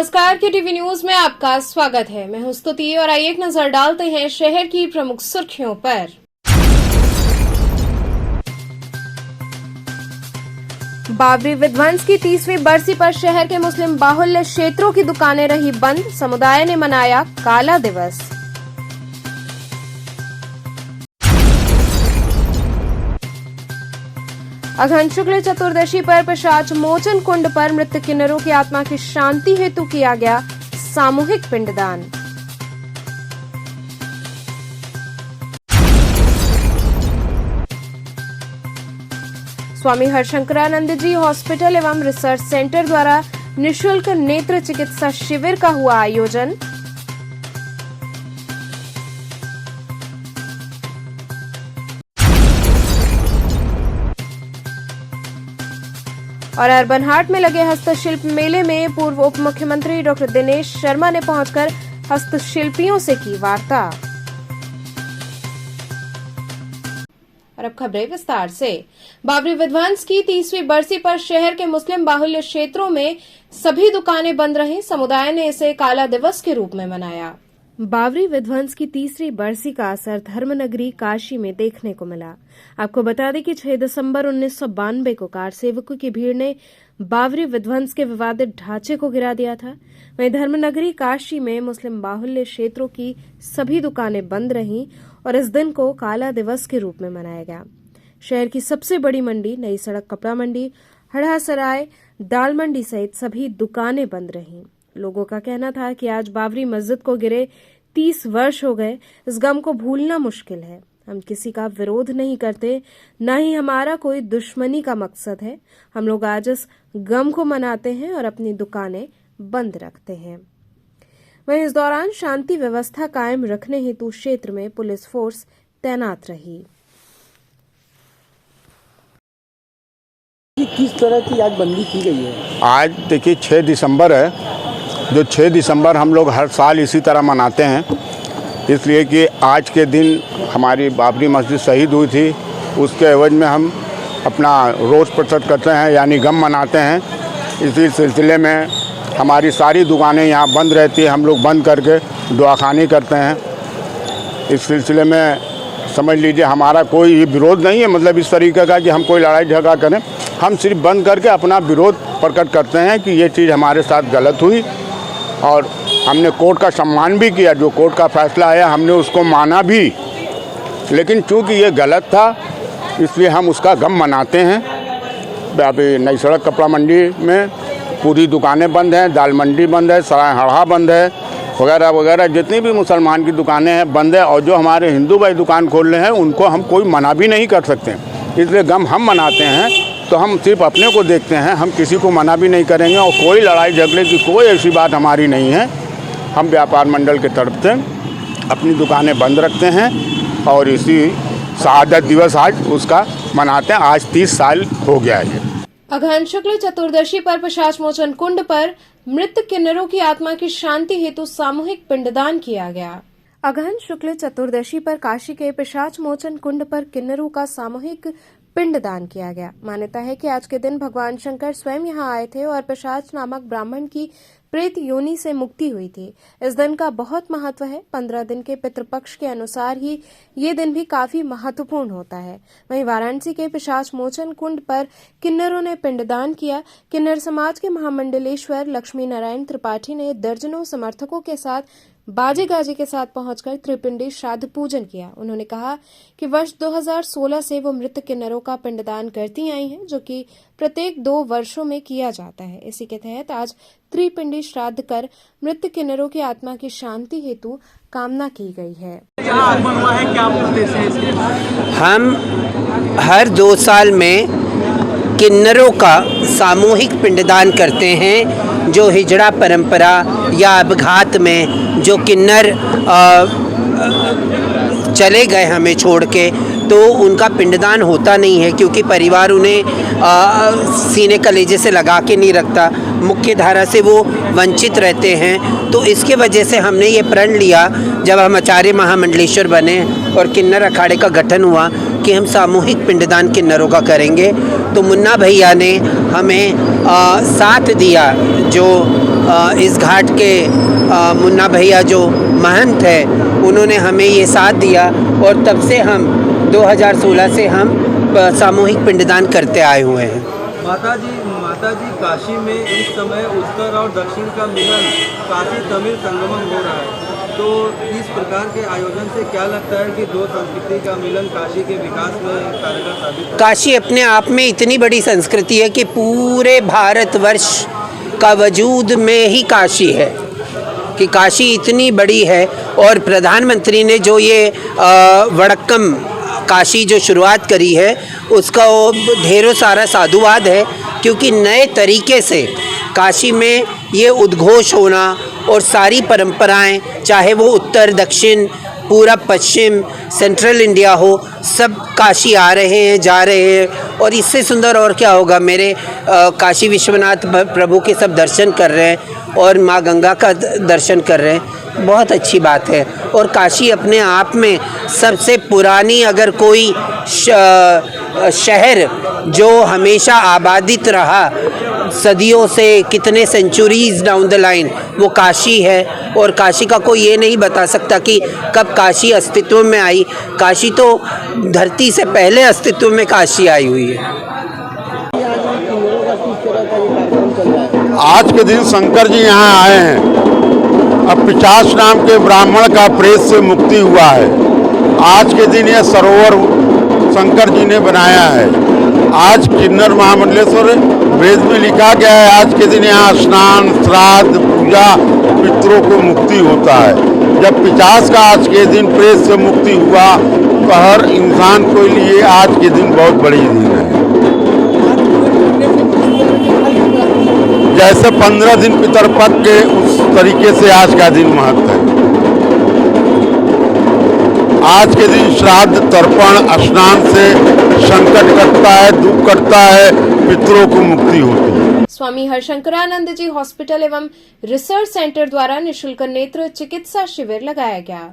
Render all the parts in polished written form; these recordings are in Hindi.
नमस्कार के टीवी न्यूज में आपका स्वागत है। मैं हूं स्तुति और आइए एक नजर डालते हैं शहर की प्रमुख सुर्खियों पर। बाबरी विध्वंस की 30वीं बरसी पर शहर के मुस्लिम बाहुल्य क्षेत्रों की दुकानें रही बंद, समुदाय ने मनाया काला दिवस। अघन शुक्ल चतुर्दशी पर पिशाच मोचन कुंड पर मृत किन्नरों की आत्मा की शांति हेतु किया गया सामूहिक पिंडदान। स्वामी हरशंकरानंद जी हॉस्पिटल एवं रिसर्च सेंटर द्वारा निःशुल्क नेत्र चिकित्सा शिविर का हुआ आयोजन। और अर्बन हाट में लगे हस्तशिल्प मेले में पूर्व उप मुख्यमंत्री डॉक्टर दिनेश शर्मा ने पहुंचकर हस्तशिल्पियों से की वार्ता। और अब खबरें विस्तार से। बाबरी विध्वंस की 30वीं बरसी पर शहर के मुस्लिम बाहुल्य क्षेत्रों में सभी दुकानें बंद रहीं। समुदाय ने इसे काला दिवस के रूप में मनाया। बाबरी विध्वंस की 3री बरसी का असर धर्मनगरी काशी में देखने को मिला। आपको बता दें कि 6 दिसंबर 1992 को कार सेवकों की भीड़ ने बाबरी विध्वंस के विवादित ढांचे को गिरा दिया था। वहीं धर्मनगरी काशी में मुस्लिम बाहुल्य क्षेत्रों की सभी दुकानें बंद रहीं और इस दिन को काला दिवस के रूप में मनाया गया। शहर की सबसे बड़ी मंडी नई सड़क कपड़ा मंडी, हड़ासराय, दाल मंडी सहित सभी दुकानें बंद रहीं। लोगों का कहना था कि आज बाबरी मस्जिद को गिरे 30 वर्ष हो गए। इस गम को भूलना मुश्किल है। हम किसी का विरोध नहीं करते, न ही हमारा कोई दुश्मनी का मकसद है। हम लोग आज इस गम को मनाते हैं और अपनी दुकानें बंद रखते हैं। वहीं इस दौरान शांति व्यवस्था कायम रखने हेतु क्षेत्र में पुलिस फोर्स तैनात रही। किस तरह की आज बंदी की गई है? आज देखिए 6 दिसंबर है, जो 6 दिसंबर हम लोग हर साल इसी तरह मनाते हैं, इसलिए कि आज के दिन हमारी बाबरी मस्जिद शहीद हुई थी। उसके एवज में हम अपना रोज़ प्रकट करते हैं, यानी गम मनाते हैं। इसी सिलसिले में हमारी सारी दुकानें यहाँ बंद रहती है। हम लोग बंद करके दुआखानी करते हैं। इस सिलसिले में समझ लीजिए हमारा कोई विरोध नहीं है, मतलब इस तरीके का कि हम कोई लड़ाई झगड़ा करें। हम सिर्फ बंद करके अपना विरोध प्रकट करते हैं कि ये चीज़ हमारे साथ गलत हुई और हमने कोर्ट का सम्मान भी किया। जो कोर्ट का फैसला आया हमने उसको माना भी, लेकिन चूंकि ये गलत था इसलिए हम उसका गम मनाते हैं। अभी नई सड़क कपड़ा मंडी में पूरी दुकानें बंद हैं, दाल मंडी बंद है, सराय हड़हा बंद है, वगैरह वगैरह जितनी भी मुसलमान की दुकानें हैं बंद है। और जो हमारे हिंदू भाई दुकान खोल रहे हैं उनको हम कोई मना भी नहीं कर सकते, इसलिए गम हम मनाते हैं। तो हम सिर्फ अपने को देखते हैं, हम किसी को मना भी नहीं करेंगे और कोई लड़ाई झगड़े की कोई ऐसी बात हमारी नहीं है। हम व्यापार मंडल के तरफ से अपनी दुकानें बंद रखते हैं और इसी शहादत दिवस आज उसका मनाते हैं। आज 30 साल हो गया है। अघन शुक्ल चतुर्दशी पर पिशाच मोचन कुंड पर मृत किन्नरों की आत्मा की शांति हेतु सामूहिक पिंडदान किया गया। अघन शुक्ल चतुर्दशी पर काशी के पिशाच मोचन कुंड पर किन्नरों का सामूहिक पिंडदान किया गया। मान्यता है कि आज के दिन भगवान शंकर स्वयं यहां आए थे और पिशाच नामक ब्राह्मण की प्रेत योनि से मुक्ति हुई थी। इस दिन का बहुत महत्व है। 15 दिन के पितृपक्ष के अनुसार ही ये दिन भी काफी महत्वपूर्ण होता है। वहीं वाराणसी के पिशाच मोचन कुंड पर किन्नरों ने पिंडदान किया। किन्नर समाज के महामंडलेश्वर लक्ष्मी नारायण त्रिपाठी ने दर्जनों समर्थकों के साथ बाजे गाजे के साथ पहुंचकर त्रिपिंडी श्राद्ध पूजन किया। उन्होंने कहा कि वर्ष 2016 से वो मृत किन्नरों का पिंडदान करती आई हैं, जो कि प्रत्येक 2 वर्षों में किया जाता है। इसी के तहत आज त्रिपिंडी श्राद्ध कर मृत किन्नरों की आत्मा की शांति हेतु कामना की गई है। हम हर 2 साल में किन्नरों का सामूहिक पिंडदान करते हैं। जो हिजड़ा परंपरा या अपघात में जो किन्नर चले गए हमें छोड़ के, तो उनका पिंडदान होता नहीं है क्योंकि परिवार उन्हें सीने कलेजे से लगा के नहीं रखता, मुख्य धारा से वो वंचित रहते हैं। तो इसके वजह से हमने ये प्रण लिया जब हम आचार्य महामंडलेश्वर बने और किन्नर अखाड़े का गठन हुआ कि हम सामूहिक पिंडदान किन्नरों का करेंगे। तो मुन्ना भैया ने हमें साथ दिया, जो इस घाट के मुन्ना भैया जो महंत है, उन्होंने हमें ये साथ दिया और तब से हम 2016 से हम सामूहिक पिंडदान करते आए हुए हैं। माता जी काशी में इस समय उत्तर और दक्षिण का मिलन काशी तमिल संगमम हो रहा है, तो इस प्रकार के आयोजन से क्या लगता है कि दो संस्कृति का मिलन काशी के विकास में कारगर साबित होगा? काशी अपने आप में इतनी बड़ी संस्कृति है कि पूरे भारतवर्ष का वजूद में ही काशी है, कि काशी इतनी बड़ी है। और प्रधानमंत्री ने जो ये वड़क्कम काशी जो शुरुआत करी है, उसका ढेरों सारा साधुवाद है, क्योंकि नए तरीके से काशी में ये उद्घोष होना और सारी परंपराएं, चाहे वो उत्तर दक्षिण पूरब पश्चिम सेंट्रल इंडिया हो, सब काशी आ रहे हैं, जा रहे हैं। और इससे सुंदर और क्या होगा। मेरे काशी विश्वनाथ प्रभु के सब दर्शन कर रहे हैं और माँ गंगा का दर्शन कर रहे हैं, बहुत अच्छी बात है। और काशी अपने आप में सबसे पुरानी अगर कोई शहर जो हमेशा आबादित रहा सदियों से, कितने सेंचुरीज डाउन द लाइन, वो काशी है। और काशी का कोई ये नहीं बता सकता कि कब काशी अस्तित्व में आई। काशी तो धरती से पहले अस्तित्व में काशी आई हुई है। आज के दिन शंकर जी यहाँ आए हैं। अब 50 नाम के ब्राह्मण का प्रेत से मुक्ति हुआ है। आज के दिन यह सरोवर शंकर जी ने बनाया है। आज किन्नर महामंडलेश्वर वेद में लिखा गया है, आज के दिन यहाँ स्नान श्राद्ध पूजा पितरों को मुक्ति होता है। जब 50 का आज के दिन प्रेत से मुक्ति हुआ, तो हर इंसान के लिए आज के दिन बहुत बड़ी दिन है। जैसे 15 दिन पितरपक्ष के, उस तरीके से आज का दिन महत्व है। आज के दिन श्राद्ध तर्पण स्नान से संकट कटता है, दुख कटता है, पितरों को मुक्ति होती है। स्वामी हरशंकरानंद जी हॉस्पिटल एवं रिसर्च सेंटर द्वारा निशुल्क नेत्र चिकित्सा शिविर लगाया गया।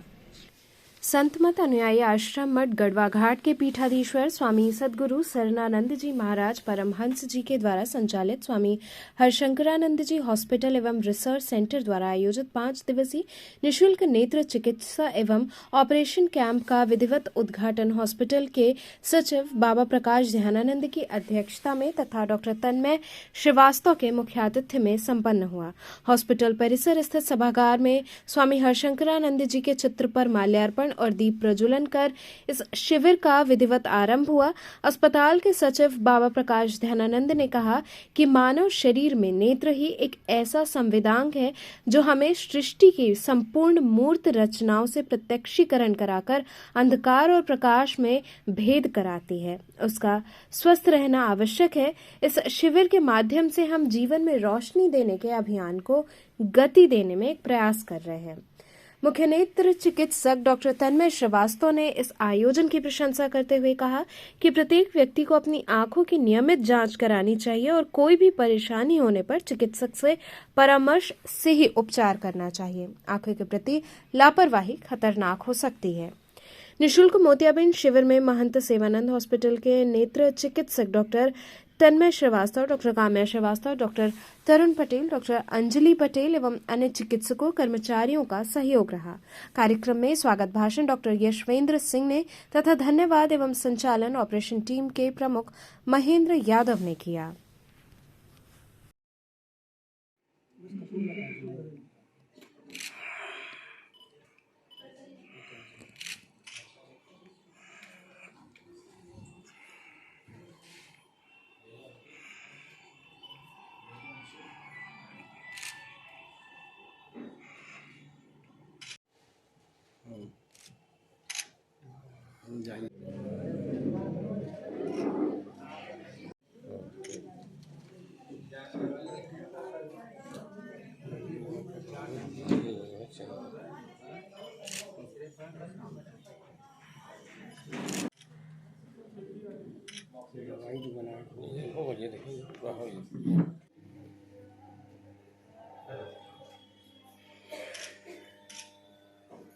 संतमत अनुयायी आश्रम मठ गढ़वा घाट के पीठाधीश्वर स्वामी सदगुरु सरनानंद जी महाराज परमहंस जी के द्वारा संचालित स्वामी हरशंकरानंद जी हॉस्पिटल एवं रिसर्च सेंटर द्वारा आयोजित 5 दिवसीय निशुल्क नेत्र चिकित्सा एवं ऑपरेशन कैंप का विधिवत उद्घाटन हॉस्पिटल के सचिव बाबा प्रकाश ध्यानानंद की अध्यक्षता में तथा डॉक्टर तन्मय श्रीवास्तव के मुख्य आतिथ्य में संपन्न हुआ। हॉस्पिटल परिसर स्थित सभागार में स्वामी हरशंकरानंद जी के चित्र पर माल्यार्पण और दीप प्रज्वलन कर इस शिविर का विधिवत आरंभ हुआ। अस्पताल के सचिव बाबा प्रकाश ध्यानानंद ने कहा कि मानव शरीर में नेत्र ही एक ऐसा संवेदांग है जो हमें सृष्टि की संपूर्ण मूर्त रचनाओं से प्रत्यक्षीकरण कराकर अंधकार और प्रकाश में भेद कराती है। उसका स्वस्थ रहना आवश्यक है। इस शिविर के माध्यम से हम जीवन में रोशनी देने के अभियान को गति देने में एक प्रयास कर रहे हैं। मुख्य नेत्र चिकित्सक डॉक्टर तन्मय श्रीवास्तव ने इस आयोजन की प्रशंसा करते हुए कहा कि प्रत्येक व्यक्ति को अपनी आंखों की नियमित जांच करानी चाहिए और कोई भी परेशानी होने पर चिकित्सक से परामर्श से ही उपचार करना चाहिए। आंखों के प्रति लापरवाही खतरनाक हो सकती है। निशुल्क मोतियाबिंद शिविर में महंत सेवानंद हॉस्पिटल के नेत्र चिकित्सक डॉक्टर तन्मय श्रीवास्तव, डॉक्टर काम्या श्रीवास्तव, डॉक्टर तरुण पटेल, डॉक्टर अंजलि पटेल एवं अन्य चिकित्सकों कर्मचारियों का सहयोग रहा। कार्यक्रम में स्वागत भाषण डॉक्टर यशवेंद्र सिंह ने तथा धन्यवाद एवं संचालन ऑपरेशन टीम के प्रमुख महेंद्र यादव ने किया।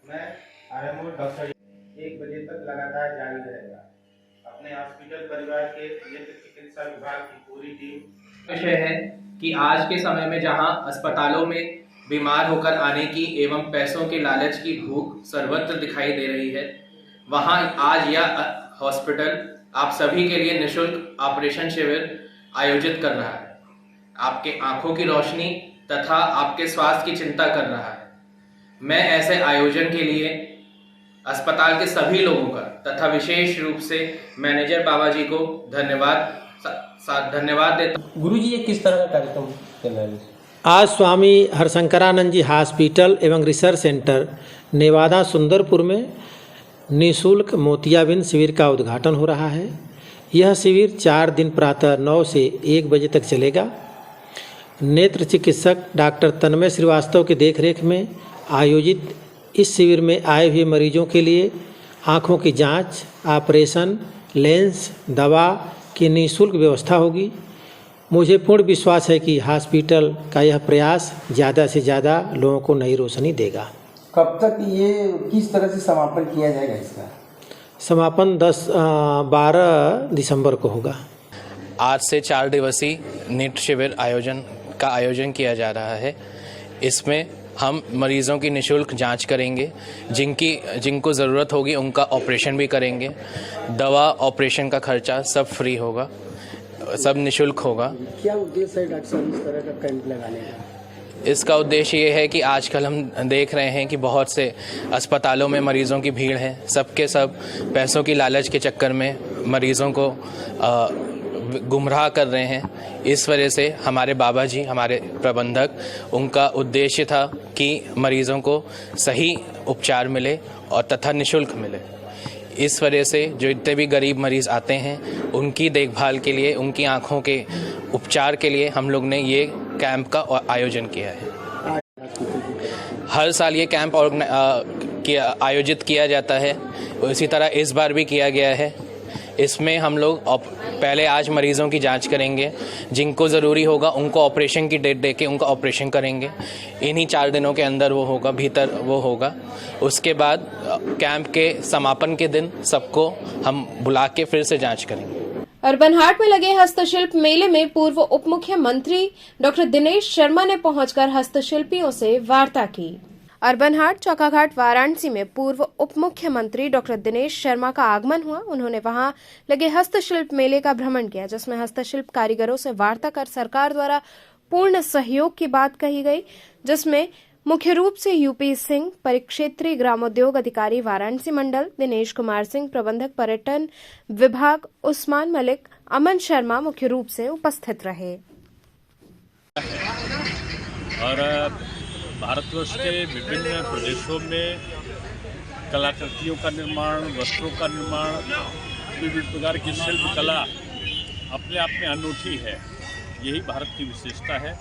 मैं आरएमओ डॉक्टर 1 बजे तक लगातार जारी रहेगा। अपने हॉस्पिटल परिवार के नेत्र चिकित्सा विभाग की पूरी टीम। विषय है कि आज के समय में जहां अस्पतालों में बीमार होकर आने की एवं पैसों के लालच की भूख सर्वत्र दिखाई दे रही है, वहां आज यह हॉस्पिटल आप सभी के लिए निःशुल्क ऑपरेशन शिविर आयोजित कर रहा है। आपके आंखों की रोशनी तथा आपके स्वास्थ्य की चिंता कर रहा है। मैं ऐसे आयोजन के लिए अस्पताल के सभी लोगों का तथा विशेष रूप से मैनेजर बाबा जी को धन्यवाद देता हूँ। गुरुजी ये किस तरह का कार्यक्रम चल रहा है? आज स्वामी हरशंकरानंद जी हॉस्पिटल एवं रिसर्च सेंटर नेवादा सुंदरपुर में निःशुल्क मोतियाबिंद शिविर का उद्घाटन हो रहा है। यह शिविर 4 दिन प्रातः 9 से 1 बजे तक चलेगा। नेत्र चिकित्सक डॉक्टर तन्मय श्रीवास्तव की देखरेख में आयोजित इस शिविर में आए हुए मरीजों के लिए आँखों की जांच, ऑपरेशन, लेंस, दवा की निःशुल्क व्यवस्था होगी। मुझे पूर्ण विश्वास है कि हॉस्पिटल का यह प्रयास ज़्यादा से ज़्यादा लोगों को नई रोशनी देगा। कब तक ये किस तरह से समापन किया जाएगा इसका? समापन 12 दिसंबर को होगा। आज से 4 दिवसीय नेत्र शिविर का आयोजन किया जा रहा है। इसमें हम मरीजों की निःशुल्क जांच करेंगे, जिनको ज़रूरत होगी उनका ऑपरेशन भी करेंगे। दवा, ऑपरेशन का खर्चा सब फ्री होगा, सब निःशुल्क होगा। क्या उद्देश्य है डॉक्टर साहब इस तरह का कैंप लगाने का? इसका उद्देश्य ये है कि आजकल हम देख रहे हैं कि बहुत से अस्पतालों में मरीजों की भीड़ है। सबके सब पैसों की लालच के चक्कर में मरीजों को गुमराह कर रहे हैं। इस वजह से हमारे बाबा जी, हमारे प्रबंधक, उनका उद्देश्य था कि मरीजों को सही उपचार मिले और तथा निःशुल्क मिले। इस वजह से जो इतने भी गरीब मरीज आते हैं उनकी देखभाल के लिए, उनकी आँखों के उपचार के लिए हम लोग ने ये कैंप का आयोजन किया है। हर साल ये कैंप आयोजित किया जाता है, इसी तरह इस बार भी किया गया है। इसमें हम लोग पहले आज मरीजों की जांच करेंगे, जिनको ज़रूरी होगा उनको ऑपरेशन की डेट देके उनका ऑपरेशन करेंगे। इन्हीं 4 दिनों के अंदर वो होगा। उसके बाद कैंप के समापन के दिन सबको हम बुला के फिर से जांच करेंगे। अर्बन हाट में लगे हस्तशिल्प मेले में पूर्व उप मुख्यमंत्री डॉक्टर दिनेश शर्मा ने पहुंचकर हस्तशिल्पियों से वार्ता की। अर्बन हाट, चौकाघाट, वाराणसी में पूर्व उप मुख्यमंत्री डॉक्टर दिनेश शर्मा का आगमन हुआ। उन्होंने वहां लगे हस्तशिल्प मेले का भ्रमण किया, जिसमें हस्तशिल्प कारीगरों से वार्ता कर सरकार द्वारा पूर्ण सहयोग की बात कही गई, जिसमें मुख्य रूप से यूपी सिंह, परिक्षेत्रीय ग्रामोद्योग अधिकारी वाराणसी मंडल, दिनेश कुमार सिंह, प्रबंधक पर्यटन विभाग, उस्मान मलिक, अमन शर्मा मुख्य रूप से उपस्थित रहे। और भारतवर्ष के विभिन्न प्रदेशों में कलाकृतियों का निर्माण, वस्त्रों का निर्माण, विभिन्न प्रकार की शिल्प कला अपने आप में अनूठी है। यही भारत की विशेषता है।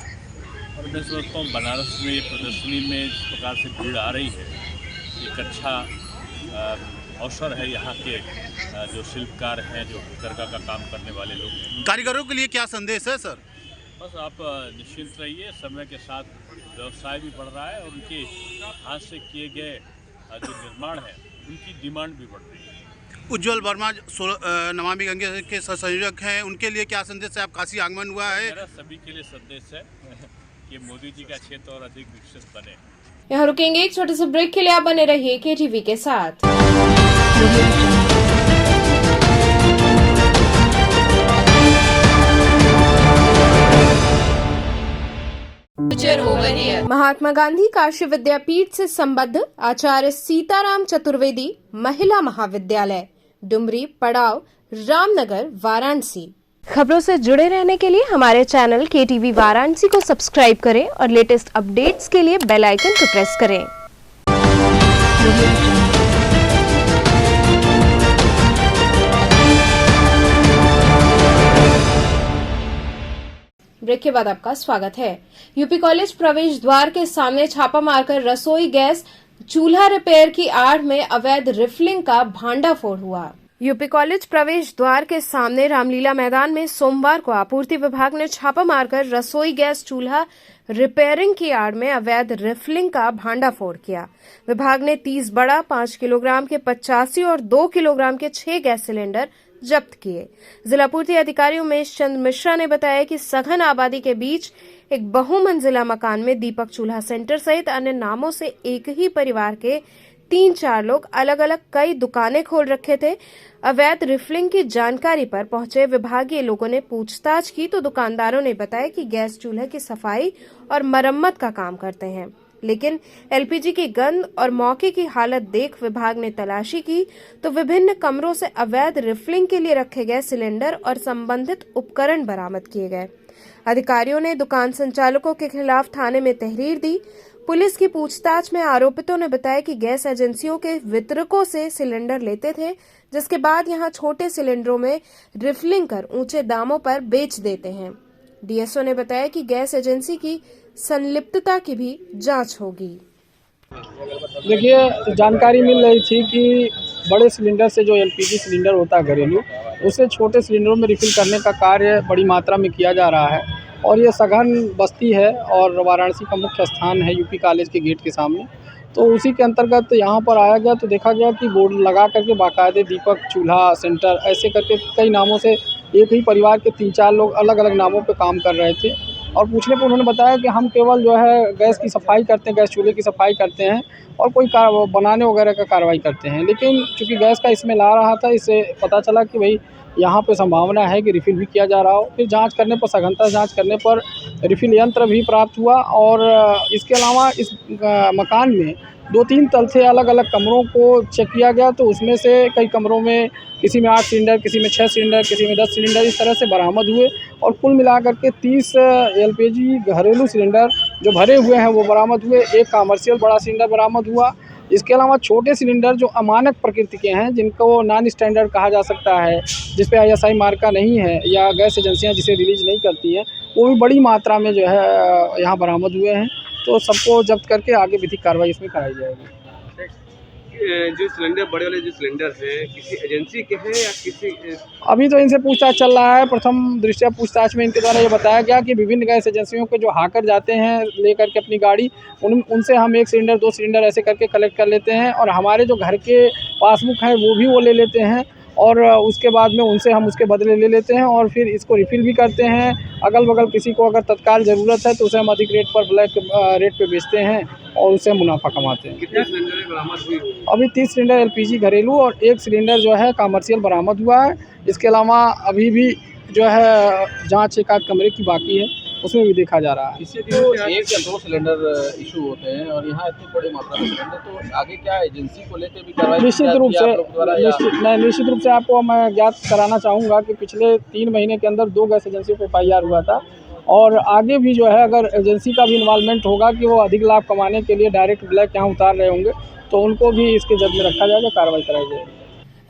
और मैं समझता हूँ बनारस में प्रदर्शनी में जिस प्रकार से भीड़ आ रही है, एक अच्छा अवसर है। यहाँ के जो शिल्पकार हैं, जो हथकरघा का काम करने वाले लोग हैं, कारीगरों के लिए क्या संदेश है सर? बस आप निश्चिंत रहिए, समय के साथ व्यवसाय भी बढ़ रहा है और उनके हाथ से किए गए जो निर्माण है उनकी डिमांड भी बढ़ रही है। उज्ज्वल वर्मा नमामि गंगे के संयोजक हैं, उनके लिए क्या संदेश है? आप काशी आगमन हुआ है। मेरा सभी के लिए संदेश है कि मोदी जी का क्षेत्र और अधिक विकसित बने। यहाँ रुकेंगे एक छोटे से ब्रेक के लिए। आप बने रहिए केटीवी के साथ। महात्मा गांधी काशी विद्यापीठ से संबद्ध आचार्य सीताराम चतुर्वेदी महिला महाविद्यालय, डुमरी, पड़ाव, रामनगर, वाराणसी। खबरों से जुड़े रहने के लिए हमारे चैनल केटीवी वाराणसी को सब्सक्राइब करें और लेटेस्ट अपडेट्स के लिए बेल आइकन को प्रेस करें। ब्रेक के बाद आपका स्वागत है। यूपी कॉलेज प्रवेश द्वार के सामने छापा मारकर रसोई गैस चूल्हा रिपेयर की आड़ में अवैध रिफिलिंग का भांडाफोड़ हुआ। यूपी कॉलेज प्रवेश द्वार के सामने रामलीला मैदान में सोमवार को आपूर्ति विभाग ने छापा मारकर रसोई गैस चूल्हा रिपेयरिंग की आड़ में अवैध रिफिलिंग का भांडाफोड़ किया। विभाग ने 30 बड़ा, 5 किलोग्राम के 85 और 2 किलोग्राम के 6 गैस सिलेंडर जब्त किए। जिला पूर्ति अधिकारी उमेश चंद मिश्रा ने बताया कि सघन आबादी के बीच एक बहुमंजिला मकान में दीपक चूल्हा सेंटर सहित अन्य नामों से एक ही परिवार के 3-4 लोग अलग अलग कई दुकानें खोल रखे थे। अवैध रिफिलिंग की जानकारी पर पहुंचे विभागीय लोगों ने पूछताछ की तो दुकानदारों ने बताया कि गैस चूल्हे की सफाई और मरम्मत का काम करते हैं, लेकिन एलपीजी की गंध और मौके की हालत देख विभाग ने तलाशी की तो विभिन्न कमरों से अवैध रिफिलिंग के लिए रखे गए सिलेंडर और संबंधित उपकरण बरामद किए गए। अधिकारियों ने दुकान संचालकों के खिलाफ थाने में तहरीर दी। पुलिस की पूछताछ में आरोपितों ने बताया कि गैस एजेंसियों के वितरकों से सिलेंडर लेते थे, जिसके बाद यहां छोटे सिलेंडरों में रिफिलिंग कर ऊंचे दामों पर बेच देते हैं। डीएसओ ने बताया कि गैस एजेंसी की संलिप्तता की भी जांच होगी। देखिए, जानकारी मिल रही थी कि बड़े सिलेंडर से जो एलपीजी सिलेंडर होता है घरेलू, उसे छोटे सिलेंडरों में रिफिल करने का कार्य बड़ी मात्रा में किया जा रहा है और ये सघन बस्ती है और वाराणसी का मुख्य स्थान है यूपी कॉलेज के गेट के सामने। तो उसी के अंतर्गत यहाँ पर आया गया तो देखा गया कि बोर्ड लगा करके बाकायदे दीपक चूल्हा सेंटर ऐसे करके कई नामों से एक ही परिवार के 3-4 लोग अलग अलग नामों पे काम कर रहे थे। और पूछने पर उन्होंने बताया कि हम केवल जो है गैस की सफाई करते हैं, गैस चूल्हे की सफाई करते हैं और कोई बनाने वगैरह का कार्रवाई करते हैं। लेकिन चूँकि गैस का स्मेल आ रहा था, इससे पता चला कि भाई यहाँ पे संभावना है कि रिफ़िल भी किया जा रहा हो। फिर जांच करने पर, सघनता जांच करने पर रिफ़िल यंत्र भी प्राप्त हुआ और इसके अलावा इस मकान में 2-3 तल से अलग अलग कमरों को चेक किया गया तो उसमें से कई कमरों में किसी में 8 सिलेंडर, किसी में 6 सिलेंडर, किसी में 10 सिलेंडर इस तरह से बरामद हुए और कुल मिलाकर के 30 एलपीजी घरेलू सिलेंडर जो भरे हुए हैं वो बरामद हुए। एक कमर्शियल बड़ा सिलेंडर बरामद हुआ। इसके अलावा छोटे सिलेंडर जो अमानक प्रकृति के हैं, जिनको नॉन स्टैंडर्ड कहा जा सकता है, जिस पे ISI मार्का नहीं है या गैस एजेंसियां जिसे रिलीज नहीं करती हैं, वो भी बड़ी मात्रा में जो है यहाँ बरामद हुए हैं। तो सबको जब्त करके आगे विधिक कार्रवाई इसमें कराई जाएगी। जो सिलेंडर, बड़े वाले जो सिलेंडर हैं, किसी एजेंसी के हैं या किसी? अभी तो इनसे पूछताछ चल रहा है। प्रथम दृष्टया पूछताछ में इनके द्वारा ये बताया गया कि विभिन्न गैस एजेंसियों के जो हाकर जाते हैं लेकर के अपनी गाड़ी, उनसे हम 1 सिलेंडर 2 सिलेंडर ऐसे करके कलेक्ट कर लेते हैं और हमारे जो घर के पासबुक हैं वो भी वो ले लेते हैं और उसके बाद में उनसे हम उसके बदले ले लेते हैं और फिर इसको रिफ़िल भी करते हैं। अगल बगल किसी को अगर तत्काल ज़रूरत है तो उसे हम अधिक रेट पर ब्लैक रेट पे बेचते हैं और उससे मुनाफा कमाते हैं। कितने सिलेंडर बरामद हुई? अभी 30 सिलेंडर एलपीजी घरेलू और 1 सिलेंडर जो है कमर्शियल बरामद हुआ है। इसके अलावा अभी भी जो है जाँच एक आध कमरे की बाकी है, उसमें भी देखा जा रहा है। इससे तो 1 या 2 सिलेंडर इशू होते हैं और यहाँ इतनी बड़ी मात्रा में सिलेंडर, तो आगे क्या एजेंसी को लेकर भी कार्रवाई? निश्चित रूप से आपको मैं ज्ञात कराना चाहूँगा कि पिछले 3 महीने के अंदर 2 गैस एजेंसियों पे FIR हुआ था और आगे भी जो है अगर एजेंसी का भी इन्वॉल्वमेंट होगा कि वो अधिक लाभ कमाने के लिए डायरेक्ट ब्लैक यहाँ उतार रहे होंगे तो उनको भी इसके जद में रखा जाएगा, कार्रवाई कराई जाएगी।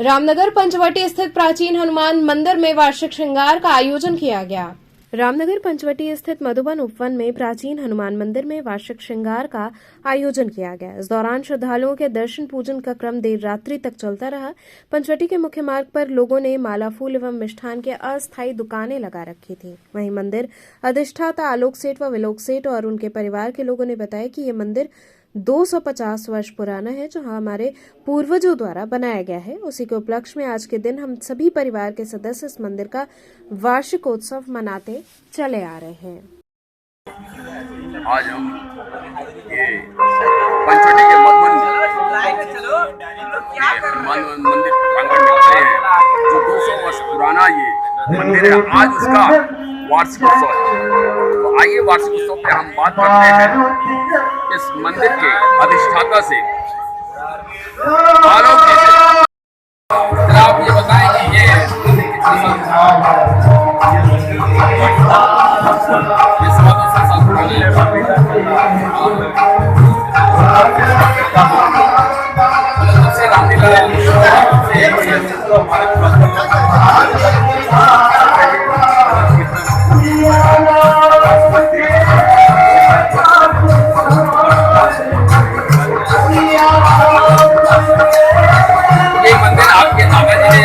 रामनगर पंचवटी स्थित प्राचीन हनुमान मंदिर में वार्षिक श्रृंगार का आयोजन किया गया। रामनगर पंचवटी स्थित मधुबन उपवन में प्राचीन हनुमान मंदिर में वार्षिक श्रृंगार का आयोजन किया गया। इस दौरान श्रद्धालुओं के दर्शन पूजन का क्रम देर रात्रि तक चलता रहा। पंचवटी के मुख्य मार्ग पर लोगों ने माला फूल एवं मिष्ठान के अस्थायी दुकानें लगा रखी थी। वहीं मंदिर अधिष्ठाता आलोक सेठ व विलोक सेठ और उनके परिवार के लोगों ने बताया कि ये मंदिर 250 वर्ष पुराना है, जो हमारे पूर्वजों द्वारा बनाया गया है। उसी के उपलक्ष्य में आज के दिन हम सभी परिवार के सदस्य इस मंदिर का वार्षिकोत्सव मनाते चले आ रहे हैं। आज हम ये पंचवटी के मधुबन मंदिर प्रांगण में खड़े हैं, जो 200 वर्ष पुराना ये मंदिर है। आज उसका वार्षिकोत्सव है। तो आइए वार्षिकोत्सव पे हम बात करते हैं इस मंदिर के अधिष्ठाता से, आलोक जी से। आप ये बताएं कि ये मंदिर कितने साल ये 250 साल पुराना ये मंदिर आपके दादाजी ने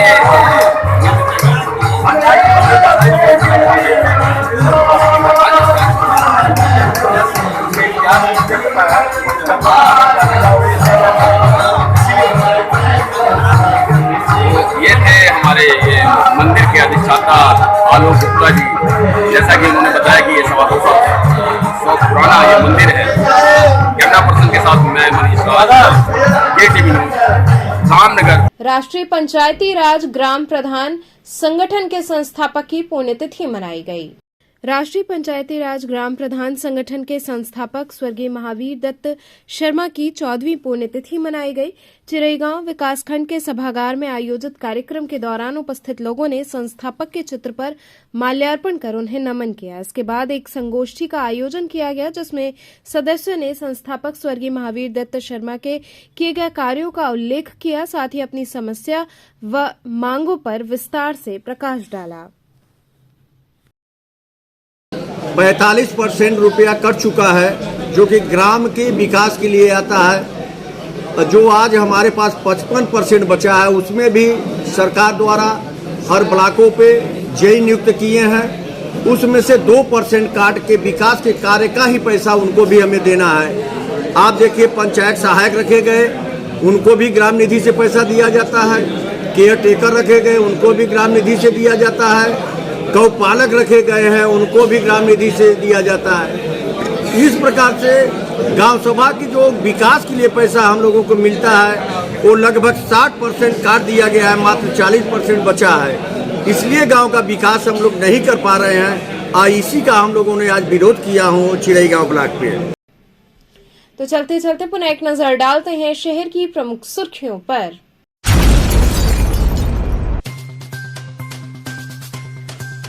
ये थे हमारे अधिष्ठाता आलोक गुप्ता जी, जैसा कि उन्होंने बताया कि ये 250 पुराना ये मंदिर है। कैमरा पर्सन के साथ मैं मनीष KTV न्यूज़, रामनगर। राष्ट्रीय पंचायती राज ग्राम प्रधान संगठन के संस्थापक की पुण्यतिथि मनाई गई। राष्ट्रीय पंचायती राज ग्राम प्रधान संगठन के संस्थापक स्वर्गीय महावीर दत्त शर्मा की 14वीं पुण्यतिथि मनाई गई। चिरईगांव विकासखंड के सभागार में आयोजित कार्यक्रम के दौरान उपस्थित लोगों ने संस्थापक के चित्र पर माल्यार्पण कर उन्हें नमन किया। इसके बाद एक संगोष्ठी का आयोजन किया गया, जिसमें सदस्यों ने संस्थापक स्वर्गीय महावीर दत्त शर्मा के किए गए कार्यों का उल्लेख किया, साथ ही अपनी समस्या व मांगों पर विस्तार से प्रकाश डाला। 45% रुपया कट चुका है, जो कि ग्राम के विकास के लिए आता है। जो आज हमारे पास 55% बचा है, उसमें भी सरकार द्वारा हर ब्लॉकों पे जेई नियुक्त किए हैं। उसमें से 2% काट के विकास के कार्य का ही पैसा उनको भी हमें देना है। आप देखिए, पंचायत सहायक रखे गए, उनको भी ग्राम निधि से पैसा दिया जाता है। केयर टेकर रखे गए, उनको भी ग्राम निधि से दिया जाता है। गौ पालक रखे गए हैं, उनको भी ग्राम निधि से दिया जाता है। इस प्रकार से गांव सभा की जो विकास के लिए पैसा हम लोगों को मिलता है, वो लगभग 60% काट दिया गया है, मात्र 40% बचा है। इसलिए गांव का विकास हम लोग नहीं कर पा रहे हैं। इसी का हम लोगों ने आज विरोध किया हूँ चिरईगांव ब्लॉक पे। तो चलते चलते पुनः एक नजर डालते हैं शहर की प्रमुख सुर्खियों पर।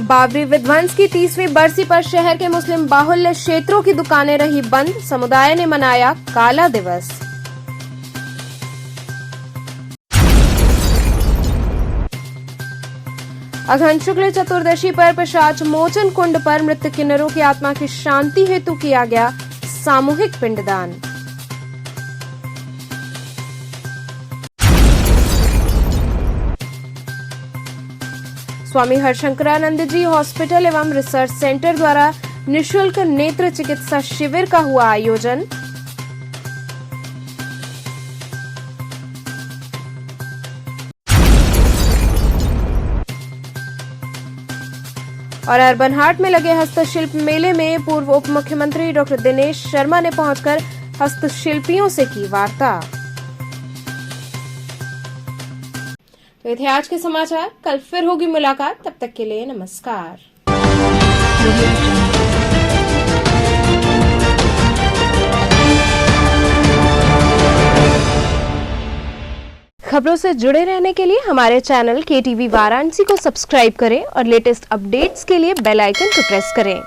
बाबरी विध्वंस की 30वीं बरसी पर शहर के मुस्लिम बाहुल्य क्षेत्रों की दुकानें रही बंद, समुदाय ने मनाया काला दिवस। अघन शुक्ल चतुर्दशी पर पिशाच मोचन कुंड पर मृत किन्नरों की आत्मा की शांति हेतु किया गया सामूहिक पिंडदान। स्वामी हरशंकरानंद जी हॉस्पिटल एवं रिसर्च सेंटर द्वारा निःशुल्क नेत्र चिकित्सा शिविर का हुआ आयोजन। और अर्बन हाट में लगे हस्तशिल्प मेले में पूर्व उप मुख्यमंत्री डॉक्टर दिनेश शर्मा ने पहुंचकर हस्तशिल्पियों से की वार्ता। तो ये थे आज के समाचार। कल फिर होगी मुलाकात, तब तक के लिए नमस्कार। खबरों से जुड़े रहने के लिए हमारे चैनल KTV वाराणसी को सब्सक्राइब करें और लेटेस्ट अपडेट्स के लिए बेल आइकन को प्रेस करें।